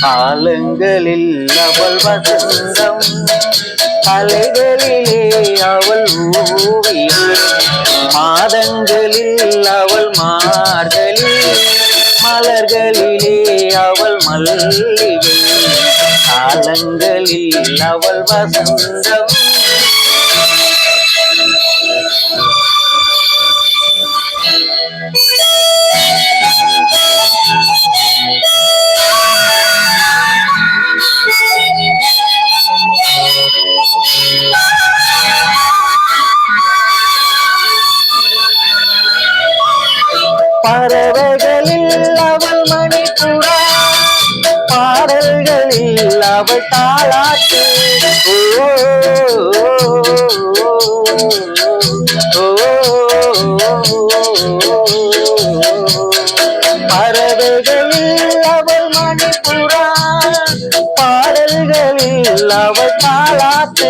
காலங்களில் அவள் வசந்தம், கலைகளிலே அவள் ஓவியம், மாதங்களில் அவள் மார்கழி, மலர்களிலே அவள் மல்லிகை. காலங்களில் அவள் வசந்தம், பறவைகளில் அவள் மணிப்புறா, பாடல்களில் அவள் தாலாட்டு. பறவைகளில் அவள் மணிப்புறா, பாடல்களில் அவள் தாலாட்டு.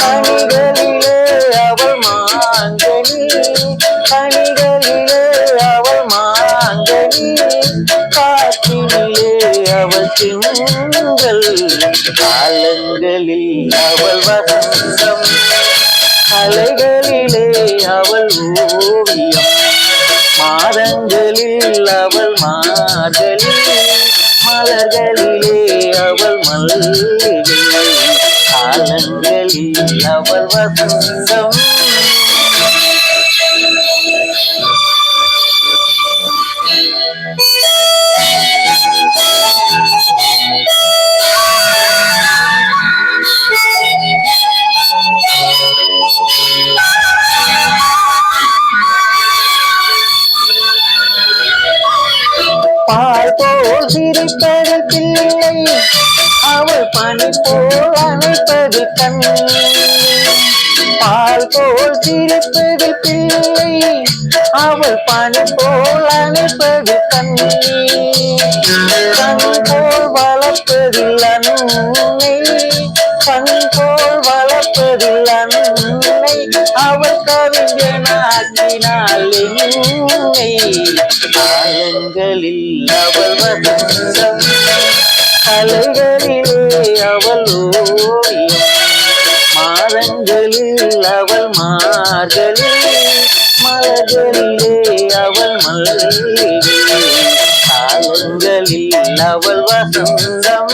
கனிகளிலே அவள் மாங்கனி, கனிகளிலே அவள் மாங்கனி, காற்றினிலே அவள் திங்கள். காலங்களில் அவள் வசந்தம், கலைகளிலே அவள் ஓவியம், மாதங்களில் அவள் மார்கழி, மலர்களிலே அவள் மல்லிகை. காலங்களில் அவள் வசந்தம். பால் போல் சிரிப்பது பிள்ளை, அவள் பனி போல் அணைப்பது கண். பால் போல் சிரிப்பது பிள்ளை, அவள் பனி போல் அணைப்பது கண். கண் போல் வளர்ப்பதில் அன்னை, கண் போல் வளர்ப்பதில் அன்னை, அவள் கவிஞனாக்கினாள் என்னை. காலங்களில் அவள் வசந்தம், கலைகளிலே அவள் ஓவியம், மாதங்களில் அவள் மார்கழி, மலர்களிலே அவள் மல்லிகை. காலங்களில் அவள் வசந்தம்.